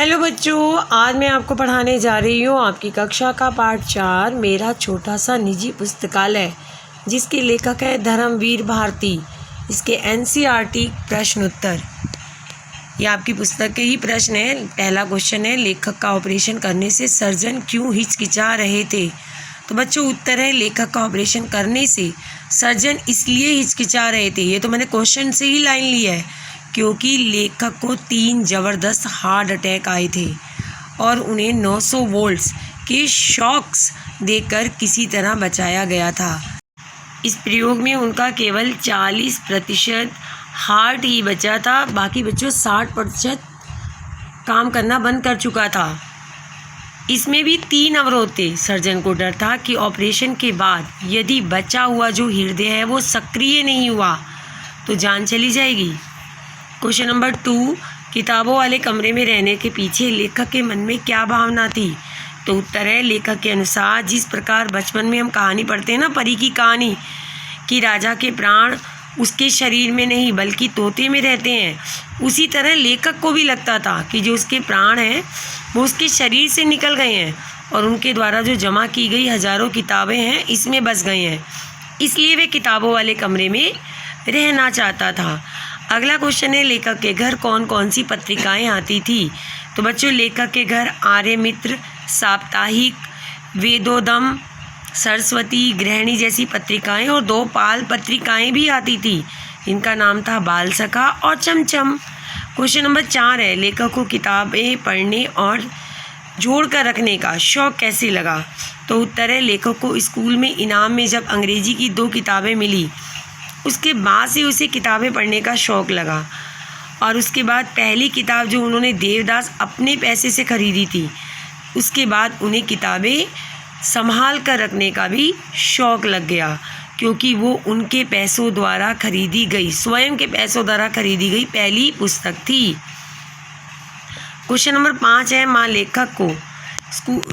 Hello बच्चों, आज मैं आपको पढ़ाने जा रही हूँ आपकी कक्षा का पाठ 4 मेरा छोटा सा निजी पुस्तकालय, जिसके लेखक है धर्मवीर भारती। इसके एनसीईआरटी प्रश्न उत्तर। ये आपकी पुस्तक के ही प्रश्न है। पहला क्वेश्चन है, लेखक का ऑपरेशन करने से सर्जन क्यों हिचकिचा रहे थे? तो बच्चों उत्तर है, लेखक का ऑपरेशन करने से सर्जन इसलिए हिचकिचा रहे थे। ये तो मैंने क्वेश्चन से ही लाइन ली है, क्योंकि लेखक को 3 ज़बरदस्त हार्ट अटैक आए थे और उन्हें 900 वोल्ट्स के शॉक्स देकर किसी तरह बचाया गया था। इस प्रयोग में उनका केवल 40% हार्ट ही बचा था, बाकी बच्चों 60% काम करना बंद कर चुका था। इसमें भी 3 अवरोध थे। सर्जन को डर था कि ऑपरेशन के बाद यदि बचा हुआ जो हृदय है वो सक्रिय नहीं हुआ तो जान चली जाएगी। क्वेश्चन नंबर 2, किताबों वाले कमरे में रहने के पीछे लेखक के मन में क्या भावना थी? तो उत्तर है, लेखक के अनुसार जिस प्रकार बचपन में हम कहानी पढ़ते हैं ना, परी की कहानी, कि राजा के प्राण उसके शरीर में नहीं बल्कि तोते में रहते हैं, उसी तरह लेखक को भी लगता था कि जो उसके प्राण हैं वो उसके शरीर से निकल गए हैं और उनके द्वारा जो जमा की गई हज़ारों किताबें हैं इसमें बस गए हैं। इसलिए वे किताबों वाले कमरे में रहना चाहता था। अगला क्वेश्चन है, लेखक के घर कौन कौन सी पत्रिकाएं आती थी? तो बच्चों लेखक के घर आर्यमित्र, साप्ताहिक, वेदोदम, सरस्वती, गृहिणी जैसी पत्रिकाएं और 2 बाल पत्रिकाएं भी आती थी। इनका नाम था बाल सखा और चमचम। क्वेश्चन नंबर 4 है, लेखक को किताबें पढ़ने और जोड़ कर रखने का शौक़ कैसे लगा? तो उत्तर है, लेखक को स्कूल में इनाम में जब अंग्रेजी की 2 किताबें मिली, उसके बाद से उसे किताबें पढ़ने का शौक़ लगा। और उसके बाद पहली किताब जो उन्होंने देवदास अपने पैसे से ख़रीदी थी, उसके बाद उन्हें किताबें संभाल कर रखने का भी शौक़ लग गया, क्योंकि वो उनके पैसों द्वारा खरीदी गई, स्वयं के पैसों द्वारा खरीदी गई पहली पुस्तक थी। क्वेश्चन नंबर 5 है, माँ लेखक को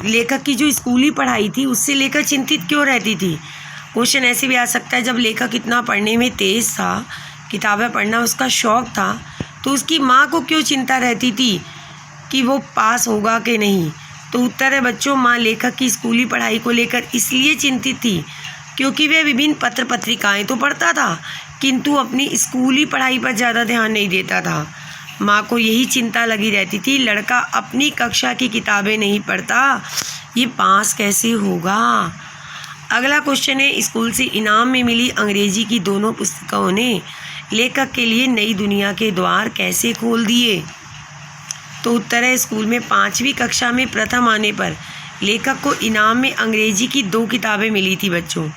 लेखक की जो स्कूली पढ़ाई थी उससे लेकर चिंतित क्यों रहती थी? क्वेश्चन ऐसे भी आ सकता है, जब लेखक इतना पढ़ने में तेज़ था, किताबें पढ़ना उसका शौक़ था, तो उसकी माँ को क्यों चिंता रहती थी कि वो पास होगा कि नहीं? तो उत्तर है बच्चों, माँ लेखक की स्कूली पढ़ाई को लेकर इसलिए चिंतित थी क्योंकि वह विभिन्न पत्र पत्रिकाएं तो पढ़ता था, किंतु अपनी स्कूली पढ़ाई पर ज़्यादा ध्यान नहीं देता था। माँ को यही चिंता लगी रहती थी, लड़का अपनी कक्षा की किताबें नहीं पढ़ता, ये पास कैसे होगा? अगला क्वेश्चन है, स्कूल से इनाम में मिली अंग्रेजी की दोनों पुस्तकों ने लेखक के लिए नई दुनिया के द्वार कैसे खोल दिए? तो उत्तर है, स्कूल में 5वीं कक्षा में प्रथम आने पर लेखक को इनाम में अंग्रेजी की 2 किताबें मिली थी बच्चों।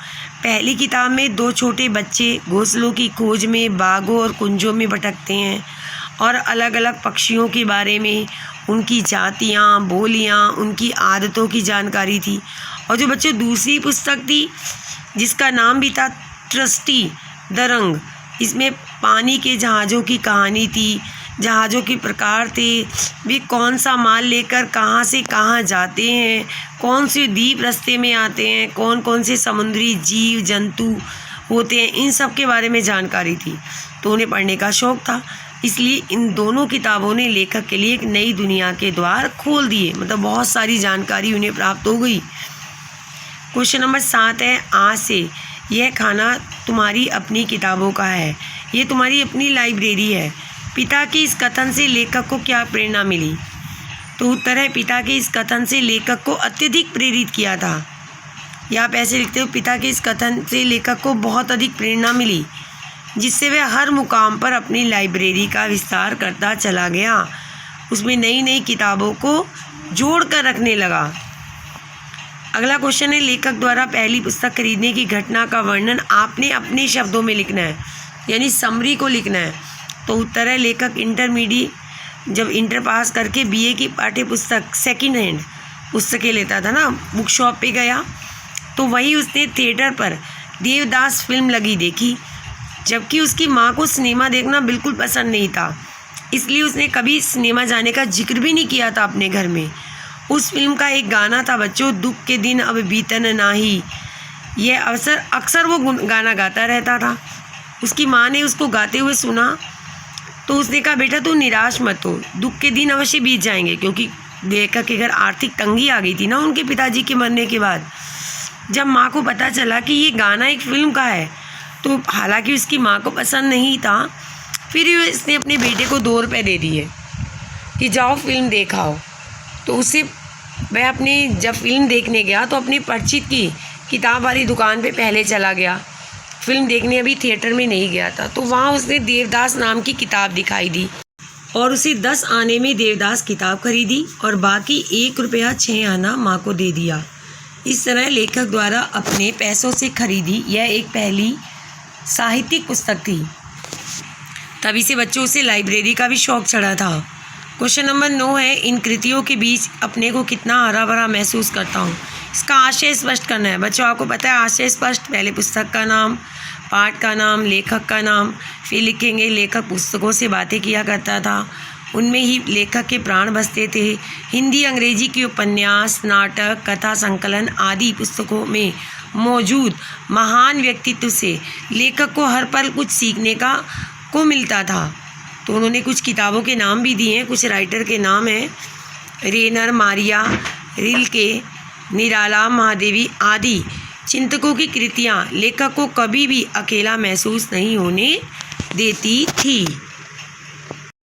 पहली किताब में 2 छोटे बच्चे घोंसलों की खोज में बागों और कुंजों में भटकते हैं और अलग अलग पक्षियों के बारे में, उनकी जातियाँ, बोलियाँ, उनकी आदतों की जानकारी थी। और जो बच्चों दूसरी पुस्तक थी जिसका नाम भी था ट्रस्टी द रंग, इसमें पानी के जहाज़ों की कहानी थी, जहाज़ों के प्रकार थे, वे कौन सा माल लेकर कहाँ से कहाँ जाते हैं, कौन से द्वीप रास्ते में आते हैं, कौन कौन से समुद्री जीव जंतु होते हैं, इन सब के बारे में जानकारी थी। तो उन्हें पढ़ने का शौक़ था, इसलिए इन दोनों किताबों ने लेखक के लिए एक नई दुनिया के द्वार खोल दिए, मतलब बहुत सारी जानकारी उन्हें प्राप्त हो गई। क्वेश्चन नंबर 7 है, आज से यह खाना तुम्हारी अपनी किताबों का है, ये तुम्हारी अपनी लाइब्रेरी है। पिता के इस कथन से लेखक को क्या प्रेरणा मिली? तो उत्तर है, पिता के इस कथन से लेखक को अत्यधिक प्रेरित किया था। या आप ऐसे लिखते हो, पिता के इस कथन से लेखक को बहुत अधिक प्रेरणा मिली, जिससे वह हर मुकाम पर अपनी लाइब्रेरी का विस्तार करता चला गया, उसमें नई नई किताबों को जोड़ कर रखने लगा। अगला क्वेश्चन है, लेखक द्वारा पहली पुस्तक खरीदने की घटना का वर्णन आपने अपने शब्दों में लिखना है, यानी समरी को लिखना है। तो उत्तर है, लेखक जब इंटर पास करके बीए की पाठ्य पुस्तक सेकंड हैंड पुस्तकें लेता था ना, बुक शॉप पे गया तो वही उसने थिएटर पर देवदास फिल्म लगी देखी, जबकि उसकी माँ को सिनेमा देखना बिल्कुल पसंद नहीं था, इसलिए उसने कभी सिनेमा जाने का जिक्र भी नहीं किया था अपने घर में। उस फिल्म का एक गाना था बच्चों, दुख के दिन अब बीतन नाही, यह अक्सर वो गाना गाता रहता था। उसकी माँ ने उसको गाते हुए सुना तो उसने कहा बेटा तू निराश मत हो, दुख के दिन अवश्य बीत जाएंगे, क्योंकि लेखक के घर आर्थिक तंगी आ गई थी ना उनके पिताजी के मरने के बाद। जब माँ को पता चला कि ये गाना एक फ़िल्म का है, तो हालांकि उसकी माँ को पसंद नहीं था, फिर इसने अपने बेटे को 2 रुपये दे दिए कि जाओ फिल्म देखाओ। तो उसे वह अपने जब फिल्म देखने गया तो अपनी परिचित की किताब वाली दुकान पे पहले चला गया, फिल्म देखने अभी थिएटर में नहीं गया था। तो वहाँ उसने देवदास नाम की किताब दिखाई दी और उसे 10 आने में देवदास किताब खरीदी और बाकी 1 रुपया 6 आना माँ को दे दिया। इस तरह लेखक द्वारा अपने पैसों से खरीदी यह एक पहली साहित्यिक पुस्तक थी। तभी से बच्चों से लाइब्रेरी का भी शौक चढ़ा था। क्वेश्चन नंबर 9 है, इन कृतियों के बीच अपने को कितना हरा भरा महसूस करता हूँ। इसका आशय स्पष्ट करना है। बच्चों आपको पता है आशय स्पष्ट, पहले पुस्तक का नाम, पाठ का नाम, लेखक का नाम, फिर लिखेंगे लेखक पुस्तकों से बातें किया करता था, उनमें ही लेखक के प्राण बसते थे। हिंदी अंग्रेजी की उपन्यास, नाटक, कथा संकलन आदि पुस्तकों में मौजूद महान व्यक्तित्व से लेखक को हर पल कुछ सीखने को मिलता था। तो उन्होंने कुछ किताबों के नाम भी दिए हैं, कुछ राइटर के नाम हैं रेनर मारिया रिल्के, निराला महादेवी आदि चिंतकों की कृतियाँ लेखक को कभी भी अकेला महसूस नहीं होने देती थी।